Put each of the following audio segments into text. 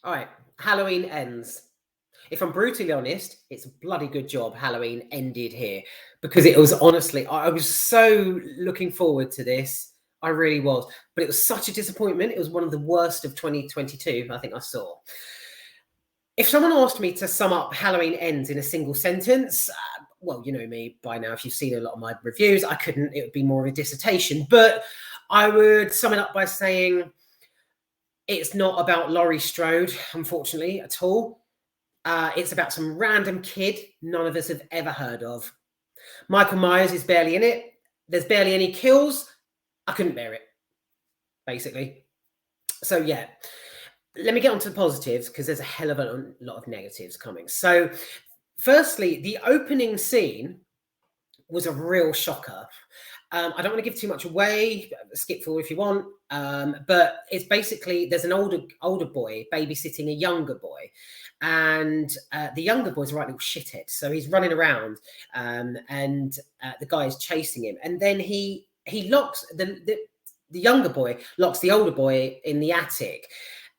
All right, Halloween ends. If I'm brutally honest, it's a bloody good job Halloween ended here, because it was honestly, I was so looking forward to this. I really was. But it was such a disappointment. It was one of the worst of 2022 I think I saw. If someone asked me to sum up Halloween Ends in a single sentence, well, you know me by now, if you've seen a lot of my reviews, I couldn't, it would be more of a dissertation. But I would sum it up by saying it's not about Laurie Strode, unfortunately, at all. It's about some random kid none of us have ever heard of. Michael Myers is barely in it. There's barely any kills. I couldn't bear it, basically. So, yeah. Let me get on to the positives, because there's a hell of a lot of negatives coming. So, firstly, the opening scene was a real shocker. I don't want to give too much away. Skip forward if you want. But it's basically, there's an older boy babysitting a younger boy, and the younger boy's a right little shithead. So he's running around, and the guy is chasing him, and then he locks the younger boy locks the older boy in the attic,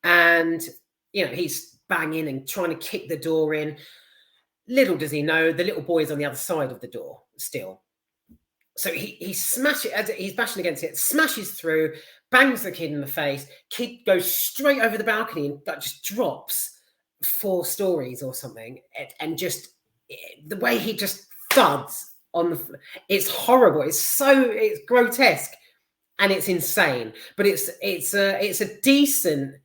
and he's banging and trying to kick the door in. Little does he know, the little boy is on the other side of the door still. So he smashes, he's bashing against it, smashes through, bangs the kid in the face. Kid goes straight over the balcony and just drops 4 stories or something, and just the way he just thuds on the, it's horrible. It's grotesque and it's insane. But it's a decent,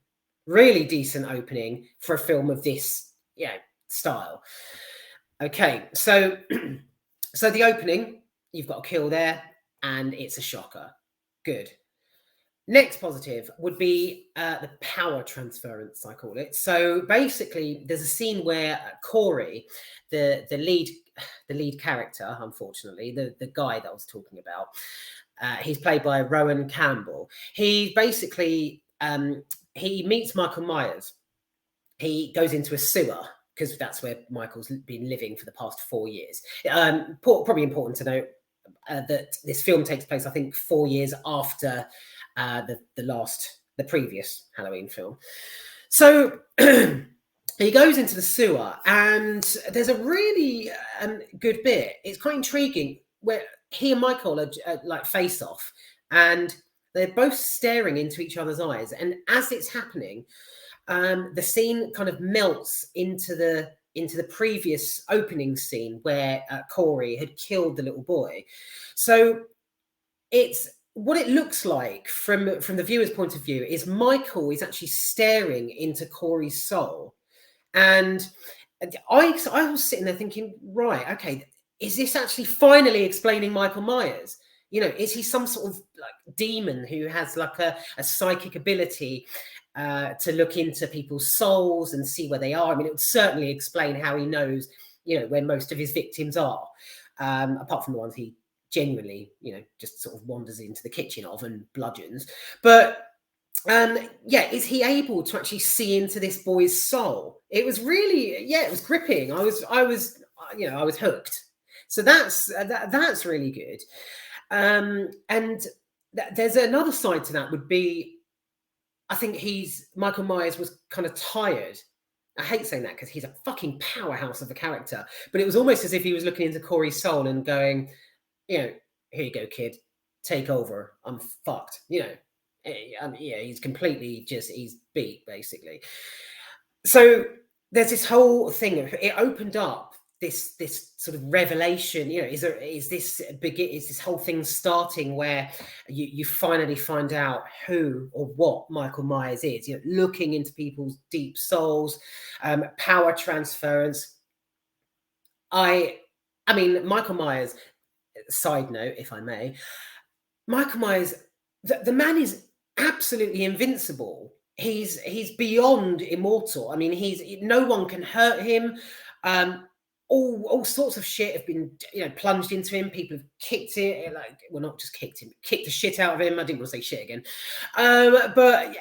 really decent opening for a film of this style. Okay, so so the opening, you've got a kill there, and it's a shocker. Good. Next positive would be the power transference, I call it. So basically, there's a scene where Corey, the lead character, unfortunately, the guy that I was talking about, he's played by Rowan Campbell. He basically he meets Michael Myers. He goes into a sewer, because that's where Michael's been living for the past 4 years. Probably important to note that this film takes place, I think, 4 years after the previous Halloween film. So he goes into the sewer, and there's a really good bit. It's quite intriguing where he and Michael are like face off, and they're both staring into each other's eyes. And as it's happening, the scene kind of melts into the previous opening scene where Corey had killed the little boy. So it's what it looks like from the viewer's point of view is Michael is actually staring into Corey's soul. And I was sitting there thinking, right, okay, is this actually finally explaining Michael Myers? Is he some sort of like demon who has like a psychic ability to look into people's souls and see where they are? I mean, it would certainly explain how he knows, where most of his victims are, apart from the ones he genuinely, just sort of wanders into the kitchen of and bludgeons. But is he able to actually see into this boy's soul? It was really, it was gripping. I was hooked. So that's really good. And there's another side to that would be, I think Michael Myers was kind of tired. I hate saying that because he's a fucking powerhouse of a character, but it was almost as if he was looking into Corey's soul and going, here you go, kid, take over. I'm fucked. He's completely he's beat, basically. So there's this whole thing. It opened up this sort of revelation. Is this whole thing starting where you finally find out who or what Michael Myers is? Looking into people's deep souls, power transference. I mean, Michael Myers. Side note, if I may, Michael Myers, the man is absolutely invincible. He's beyond immortal. I mean, no one can hurt him. All sorts of shit have been plunged into him. People have kicked it, not just kicked him, kicked the shit out of him. I didn't want to say shit again. But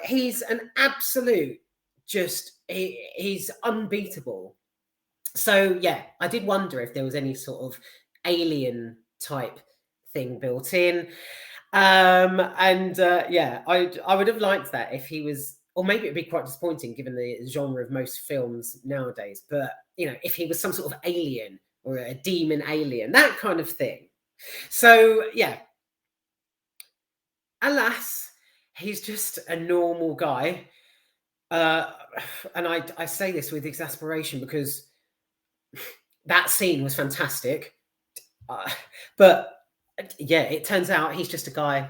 he's an absolute he's unbeatable. So I did wonder if there was any sort of alien type thing built in. I would have liked that if he was or maybe it'd be quite disappointing given the genre of most films nowadays. But if he was some sort of alien or a demon alien, that kind of thing. So yeah, alas, he's just a normal guy. And I say this with exasperation because that scene was fantastic. But yeah, it turns out he's just a guy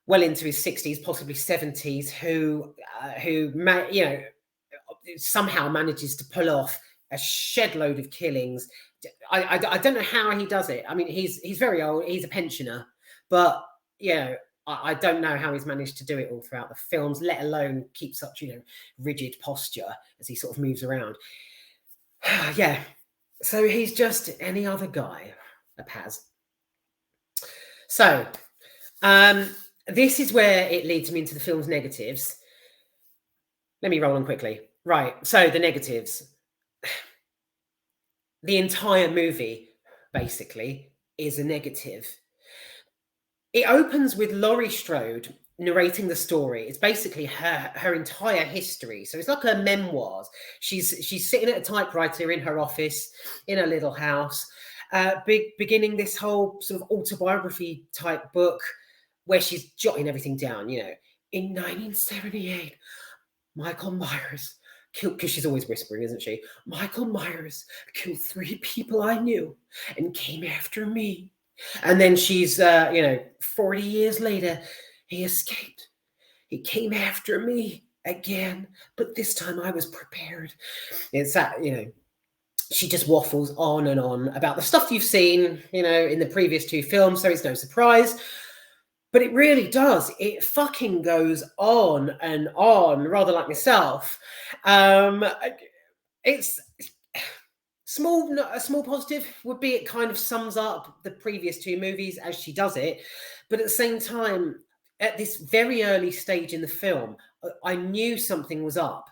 well into his 60s, possibly 70s, who somehow manages to pull off a shed load of killings. I don't know how he does it. I mean, he's very old. He's a pensioner, but I don't know how he's managed to do it all throughout the films, let alone keep such rigid posture as he sort of moves around. Yeah, so he's just any other guy, a Paz. So this is where it leads me into the film's negatives. Let me roll on quickly. Right, so the negatives. The entire movie, basically, is a negative. It opens with Laurie Strode narrating the story. It's basically her entire history. So it's like her memoirs. She's sitting at a typewriter in her office in her little house, beginning this whole sort of autobiography type book where she's jotting everything down. In 1978, Michael Myers killed, because she's always whispering, isn't she? Michael Myers killed 3 people I knew and came after me. And then she's, 40 years later, he escaped. He came after me again, but this time I was prepared. It's that, she just waffles on and on about the stuff you've seen, in the previous 2 films, so it's no surprise. But it really does. It fucking goes on and on, rather like myself. It's a small positive would be it kind of sums up the previous 2 movies as she does it. But at the same time, at this very early stage in the film, I knew something was up.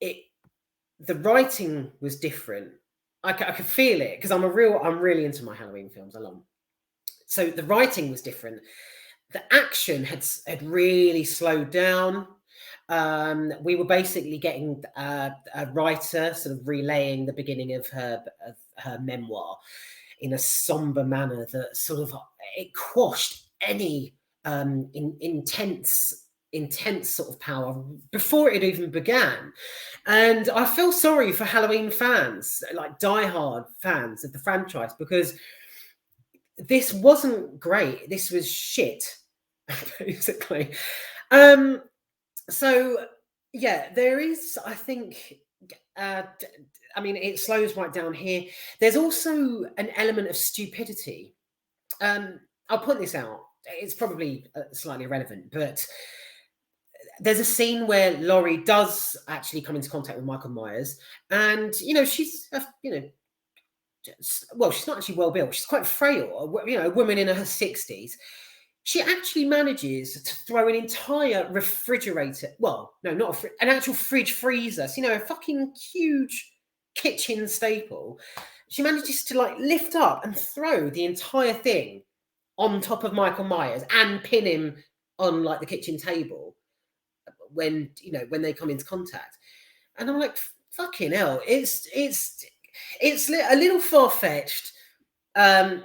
The writing was different. I could feel it because I'm really into my Halloween films. I love them. So the writing was different. The action had really slowed down. We were basically getting a writer sort of relaying the beginning of her memoir in a somber manner that sort of it quashed any intense sort of power before it even began. And I feel sorry for Halloween fans, like diehard fans of the franchise, because this wasn't great. This was shit, basically. So yeah, there is, I think, I mean, it slows right down here. There's also an element of stupidity. I'll point this out. It's probably slightly irrelevant, but there's a scene where Laurie does actually come into contact with Michael Myers, and she's well, she's not actually well built. She's quite frail. A woman in her 60s. She actually manages to throw an entire refrigerator. Well, no, not an actual fridge freezer. So, a fucking huge kitchen staple. She manages to lift up and throw the entire thing on top of Michael Myers and pin him on the kitchen table when they come into contact. And I'm like, fucking hell, it's a little far-fetched, and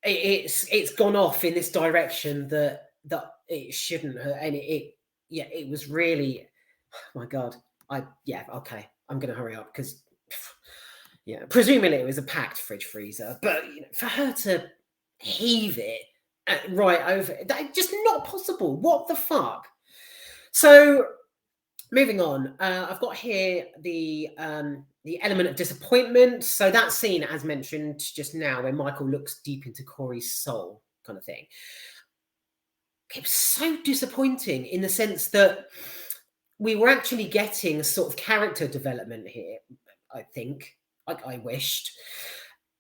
it's gone off in this direction that it shouldn't have, and it was really, oh my god, okay, I'm gonna hurry up because presumably it was a packed fridge freezer, but for her to heave it right over, that just not possible. What the fuck? So moving on, I've got here the element of disappointment. So that scene, as mentioned just now, where Michael looks deep into Corey's soul, kind of thing. It was so disappointing in the sense that we were actually getting a sort of character development here, I think, like I wished,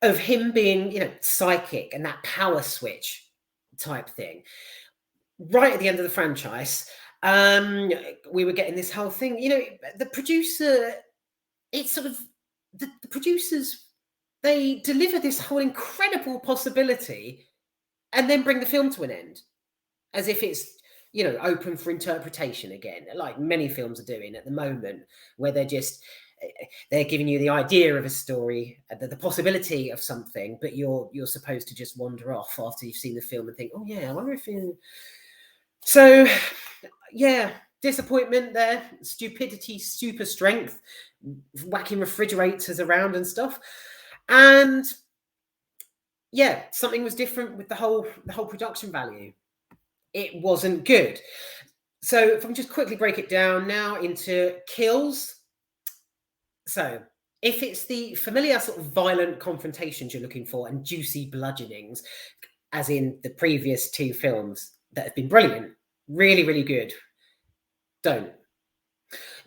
of him being, psychic and that power switch type thing. Right at the end of the franchise, we were getting this whole thing. The producer, it's sort of the producers, they deliver this whole incredible possibility and then bring the film to an end, as if it's open for interpretation again, like many films are doing at the moment, where they're giving you the idea of a story, the possibility of something, but you're supposed to just wander off after you've seen the film and think, oh yeah, I wonder if you... So yeah, disappointment there, stupidity, super strength, whacking refrigerators around and stuff. And yeah, something was different with the whole production value. It wasn't good. So if I can just quickly break it down now into kills. So if it's the familiar sort of violent confrontations you're looking for and juicy bludgeonings, as in the previous two films that have been brilliant, really, really good, don't.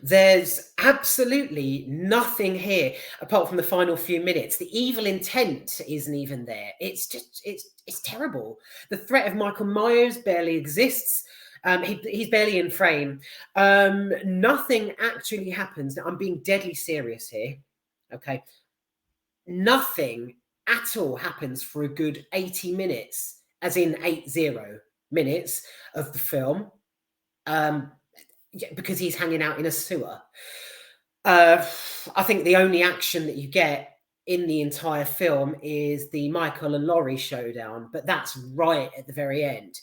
There's absolutely nothing here apart from the final few minutes. The evil intent isn't even there. It's terrible. The threat of Michael Myers barely exists. He's barely in frame. Nothing actually happens. Now, I'm being deadly serious here. Okay. Nothing at all happens for a good 80 minutes, as in 80 minutes of the film. Because he's hanging out in a sewer. I think the only action that you get in the entire film is the Michael and Laurie showdown, but that's right at the very end.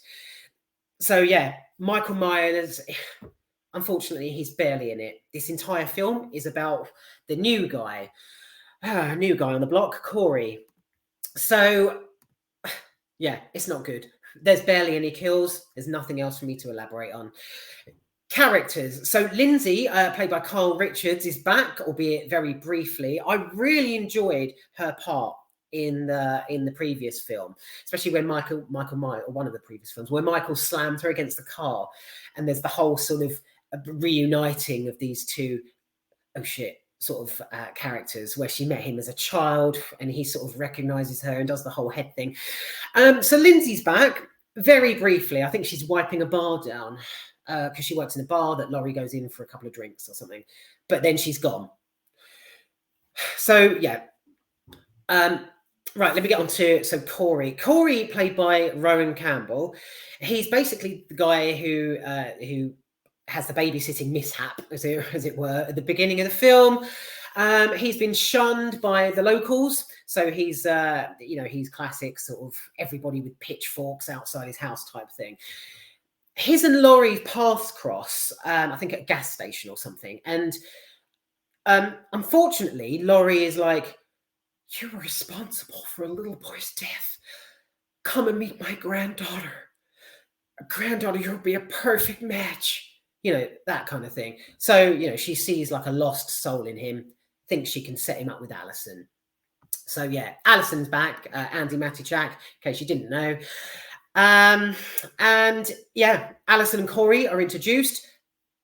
So yeah, Michael Myers, unfortunately, he's barely in it. This entire film is about the new guy on the block, Corey. So yeah, it's not good. There's barely any kills. There's nothing else for me to elaborate on. Characters. So Lindsay, played by Carl Richards, is back, albeit very briefly. I really enjoyed her part in the previous film, especially when Michael Myers, or one of the previous films, where Michael slammed her against the car, and there's the whole sort of reuniting of these two sort of characters, where she met him as a child and he sort of recognizes her and does the whole head thing. So Lindsay's back very briefly. I think she's wiping a bar down, because she works in a bar that Laurie goes in for a couple of drinks or something, but then she's gone. So yeah, right. Let me get on to Corey. Corey, played by Rowan Campbell. He's basically the guy who has the babysitting mishap, as it were, at the beginning of the film. He's been shunned by the locals, so he's he's classic sort of everybody with pitchforks outside his house type thing. His and Laurie's paths cross, I think at a gas station or something. And unfortunately, Laurie is like, you were responsible for a little boy's death. Come and meet my granddaughter. Granddaughter, you'll be a perfect match. That kind of thing. So, she sees like a lost soul in him, thinks she can set him up with Alison. So yeah, Alison's back, Andi Matichak, in case you didn't know. And yeah, Alison and Corey are introduced.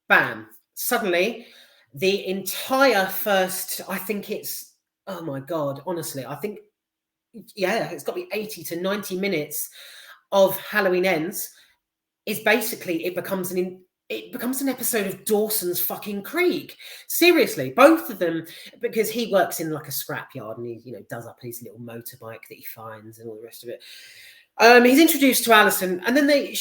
Bam. Suddenly, the entire first, I think it's, oh my God, honestly, I think, yeah, it's got to be 80 to 90 minutes of Halloween Ends is basically, it becomes an episode of Dawson's fucking Creek. Seriously, both of them, because he works in like a scrapyard and he, does up his little motorbike that he finds and all the rest of it. He's introduced to Alison, and then as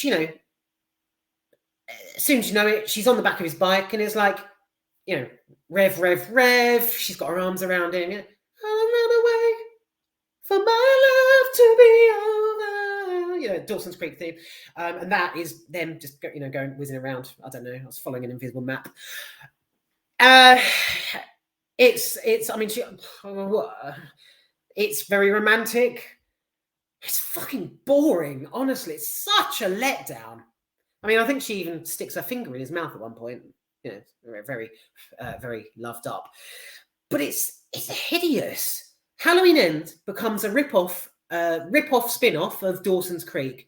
soon as you know it, she's on the back of his bike, and it's like, rev, rev, rev. She's got her arms around him. I'll run away for my love to be over. Dawson's Creek theme, and that is them just going whizzing around. I don't know. I was following an invisible map. It's very romantic. It's fucking boring, honestly. It's such a letdown. I mean, I think she even sticks her finger in his mouth at one point. Very, very loved up. But it's hideous. Halloween Ends becomes a rip-off spin-off of Dawson's Creek.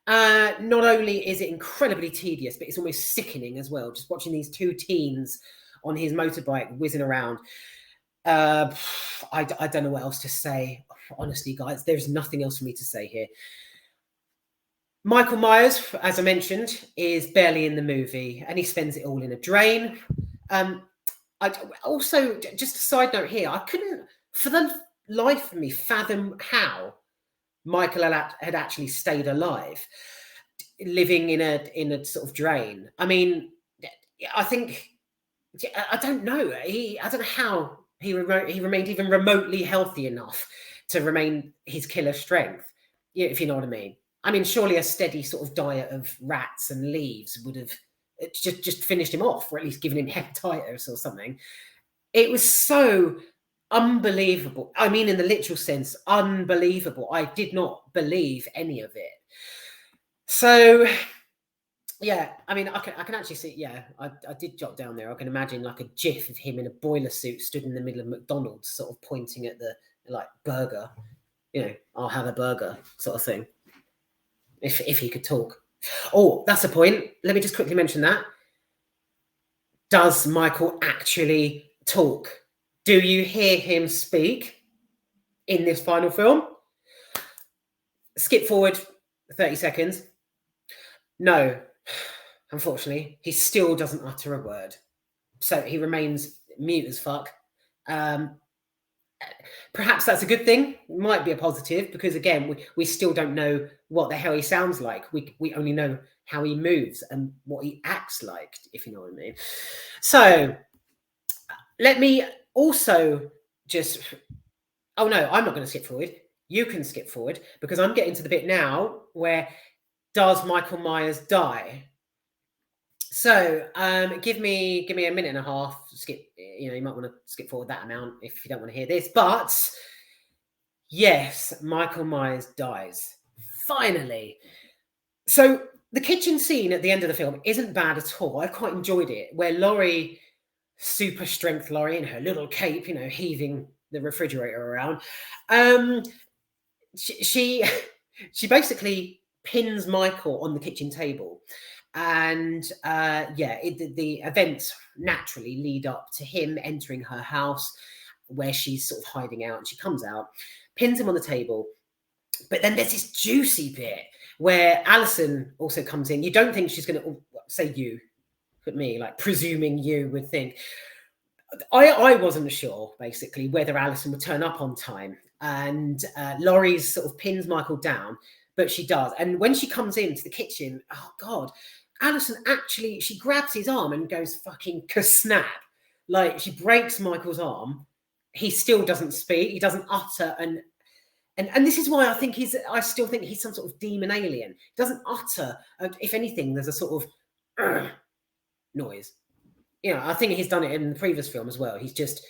Not only is it incredibly tedious, but it's almost sickening as well. Just watching these two teens on his motorbike whizzing around. I don't know what else to say. Honestly, guys, there's nothing else for me to say here. Michael Myers, as I mentioned, is barely in the movie, and he spends it all in a drain. I also, just a side note here, I couldn't, for the life of me, fathom how Michael had actually stayed alive. living in a sort of drain. I mean, I think I don't know. I don't know how he remained even remotely healthy enough to remain his killer strength. Yeah, if you know what I mean. I mean, surely a steady sort of diet of rats and leaves would have just finished him off, or at least given him hepatitis or something. It was so unbelievable. I mean, in the literal sense, unbelievable. I did not believe any of it. So, yeah, I mean, I can actually see. Yeah, I did jot down there. I can imagine like a GIF of him in a boiler suit, stood in the middle of McDonald's, sort of pointing at the like burger. You know, I'll have a burger, sort of thing. If he could talk. Oh, that's a point. Let me just quickly mention that. Does Michael actually talk? Do you hear him speak in this final film? Skip forward 30 seconds. No, unfortunately, he still doesn't utter a word. So he remains mute as fuck. Perhaps that's a good thing. Might be a positive, because again, we still don't know what the hell he sounds like. We only know how he moves and what he acts like, if you know what I mean. So let me also just... Oh no, I'm not going to skip forward. You can skip forward, because I'm getting to the bit now where does Michael Myers die? So give me a minute and a half. Skip. You know, you might want to skip forward that amount if you don't want to hear this. But yes, Michael Myers dies finally. So the kitchen scene at the end of the film isn't bad at all. I quite enjoyed it, where Laurie, super strength Laurie, in her little cape, you know, heaving the refrigerator around, she basically pins Michael on the kitchen table. And the events naturally lead up to him entering her house, where she's sort of hiding out, and she comes out, pins him on the table. But then there's this juicy bit where Alison also comes in. You don't think she's going to say you, but me, like presuming you would think. I wasn't sure, basically, whether Alison would turn up on time. And Laurie's sort of pins Michael down, but she does. And when she comes into the kitchen, oh God, Alison actually, she grabs his arm and goes fucking ka-snap. Like, she breaks Michael's arm. He still doesn't speak. He doesn't utter and this is why I still think he's some sort of demon alien. He doesn't utter. If anything, there's a sort of noise. You know, I think he's done it in the previous film as well. He's just...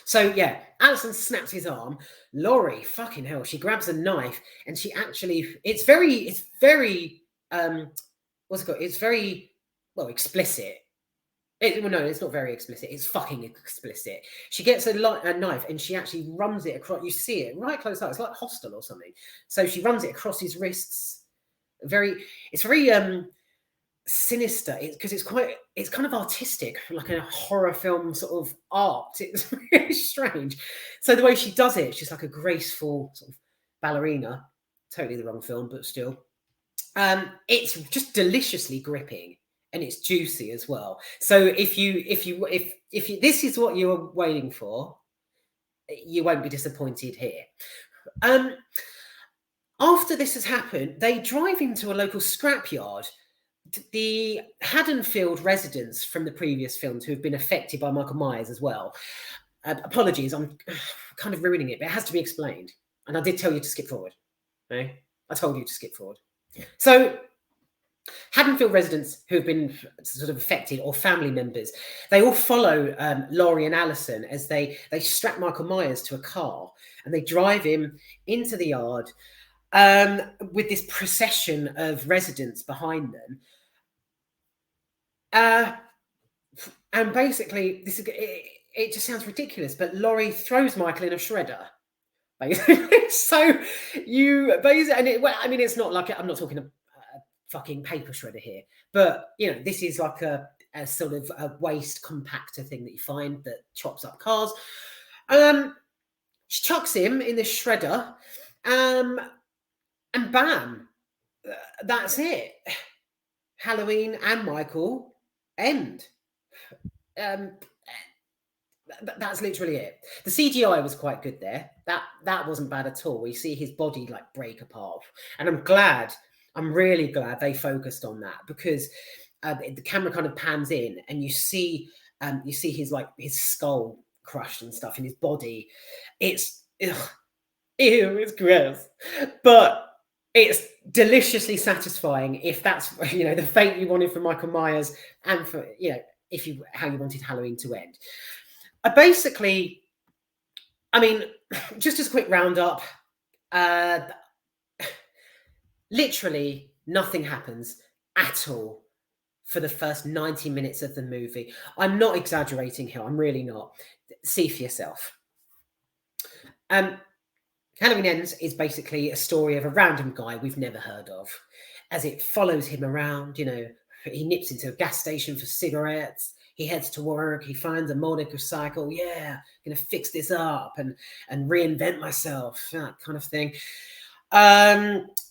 So yeah, Alison snaps his arm. Laurie, fucking hell, she grabs a knife and she actually... It's very what's it called? It's very, well, explicit. No, it's not very explicit. It's fucking explicit. She gets a knife and she actually runs it across. You see it right close up. It's like Hostel or something. So she runs it across his wrists. It's very sinister, because it's kind of artistic, like a horror film sort of art. It's really strange. So the way she does it, she's like a graceful sort of ballerina. Totally the wrong film, but still. It's just deliciously gripping, and it's juicy as well. So if this is what you were waiting for, you won't be disappointed here. After this has happened, they drive into a local scrapyard. The Haddonfield residents from the previous films, who have been affected by Michael Myers as well. Apologies, I'm kind of ruining it, but it has to be explained. And I did tell you to skip forward. Okay? I told you to skip forward. So Haddonfield residents who have been sort of affected, or family members, they all follow Laurie and Alison as they strap Michael Myers to a car, and they drive him into the yard with this procession of residents behind them. And basically, it just sounds ridiculous, but Laurie throws Michael in a shredder. Basically. So it's not like, I'm not talking a fucking paper shredder here, but you know, this is like a sort of a waste compactor thing that you find that chops up cars. She chucks him in the shredder, and bam, that's it. Halloween and Michael end. That's literally it. The CGI was quite good there. That wasn't bad at all. We see his body like break apart, and I'm glad I'm really glad they focused on that, because the camera kind of pans in and you see his skull crushed and stuff in his body. It's ugh, ew, it's gross, but it's deliciously satisfying if that's the fate you wanted for Michael Myers, and for how you wanted Halloween to end. Just as a quick roundup, literally nothing happens at all for the first 90 minutes of the movie. I'm not exaggerating here. I'm really not. See for yourself. Halloween Ends is basically a story of a random guy we've never heard of, as it follows him around. He nips into a gas station for cigarettes. He heads to work. He finds a motorcycle. Yeah, gonna fix this up and reinvent myself, that kind of thing.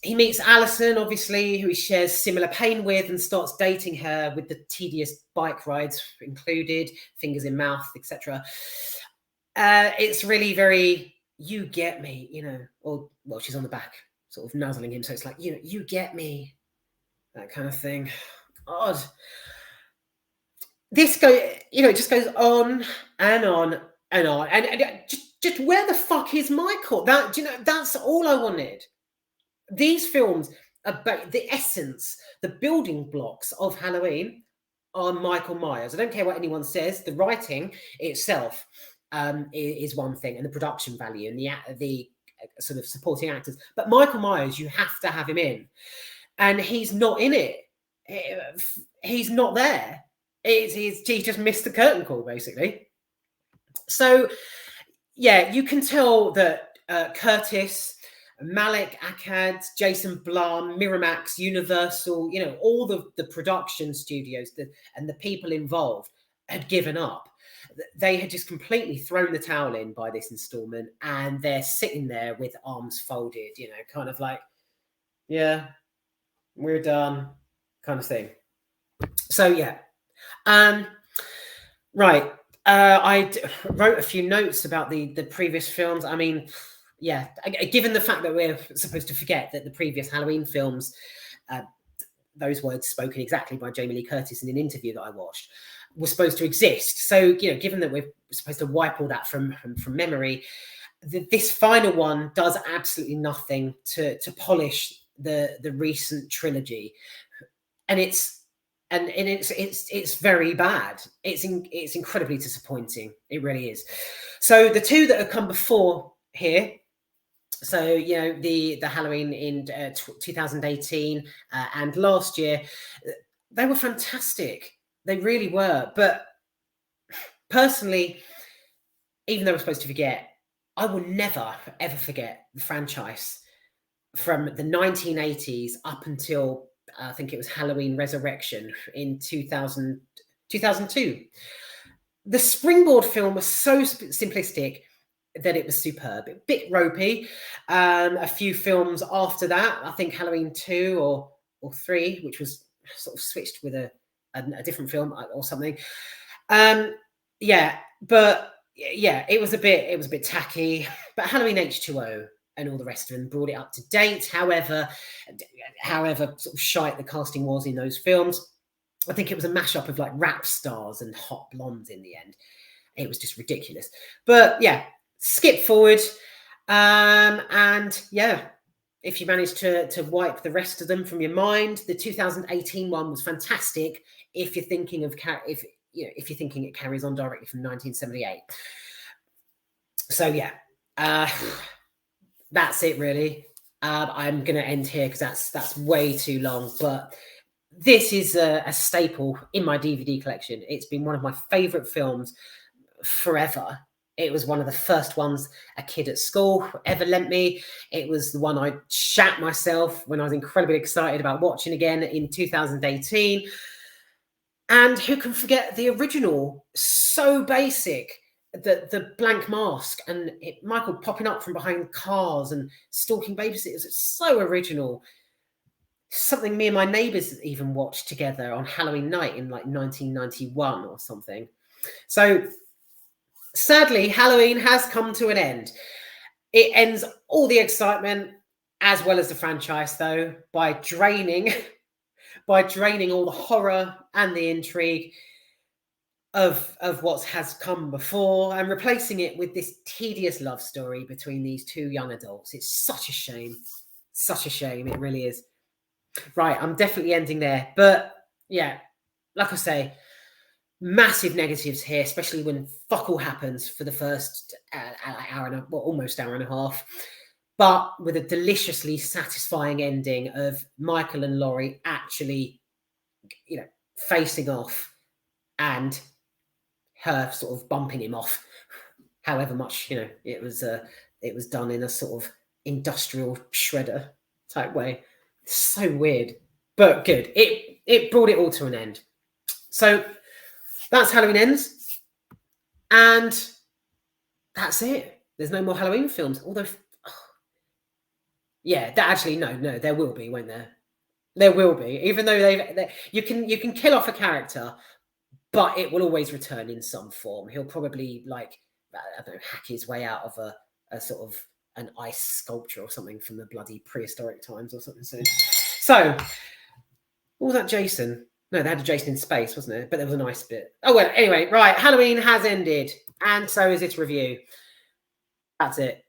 He meets Alison, obviously, who he shares similar pain with, and starts dating her, with the tedious bike rides included, fingers in mouth, etc. It's really very, you get me, or, well, she's on the back, sort of nuzzling him, so it's like, you get me, that kind of thing. Odd. This it just goes on and on and on, and just where the fuck is Michael? That's all I wanted. These films about the essence, the building blocks of Halloween are Michael Myers. I don't care what anyone says. The writing itself is one thing, and the production value and the sort of supporting actors. But Michael Myers, you have to have him in, and he's not in it. He's not there. He just missed the curtain call, basically. So, yeah, you can tell that Curtis, Malik Akkad, Jason Blum, Miramax, Universal, all the production studios and the people involved had given up. They had just completely thrown the towel in by this installment, and they're sitting there with arms folded, kind of like, yeah, we're done, kind of thing. So, yeah. Right. I wrote a few notes about the previous films. Yeah, given the fact that we're supposed to forget that the previous Halloween films, those words spoken exactly by Jamie Lee Curtis in an interview that I watched, were supposed to exist. So, given that we're supposed to wipe all that from memory, this final one does absolutely nothing to polish the recent trilogy, and it's very bad. It's incredibly disappointing. It really is. So the two that have come before here, so the Halloween in 2018 and last year, they were fantastic. They really were. But personally, even though we're supposed to forget, I will never ever forget the franchise from the 1980s up until I think it was Halloween Resurrection in 2002. The Springboard film was so simplistic that it was superb. A bit ropey. A few films after that, I think Halloween 2 or 3, which was sort of switched with a different film or something. Yeah, but yeah, it was a bit tacky. But Halloween H2O and all the rest of them brought it up to date. However sort of shite the casting was in those films. I think it was a mashup of like rap stars and hot blondes in the end. It was just ridiculous. But yeah, skip forward. And yeah, if you manage to wipe the rest of them from your mind, the 2018 one was fantastic. If you're thinking it carries on directly from 1978. So yeah, that's it really. I'm going to end here because that's way too long. But this is a staple in my DVD collection. It's been one of my favorite films forever. It was one of the first ones a kid at school ever lent me. It was the one I shat myself when I was incredibly excited about watching again in 2018. And who can forget the original? So basic. The blank mask and Michael popping up from behind cars and stalking babysitters. It's so original. Something me and my neighbours even watched together on Halloween night in like 1991 or something. So sadly, Halloween has come to an end. It ends all the excitement, as well as the franchise, though, by draining all the horror and the intrigue of what has come before and replacing it with this tedious love story between these two young adults. It's such a shame. Such a shame. It really is. Right, I'm definitely ending there. But yeah, like I say, massive negatives here, especially when fuck all happens for the first hour and almost hour and a half. But with a deliciously satisfying ending of Michael and Laurie actually, facing off and her sort of bumping him off, however much, it was done in a sort of industrial shredder type way. So weird, but good. It brought it all to an end. So that's Halloween Ends, and that's it. There's no more Halloween films. Although, yeah, no, there will be, won't there? There will be, even though you can kill off a character, but it will always return in some form. He'll probably hack his way out of a sort of an ice sculpture or something from the bloody prehistoric times or something. So what was that, Jason? No, they had a Jason in space, wasn't it? But there was a nice bit. Oh well. Anyway, right. Halloween has ended, and so is its review. That's it.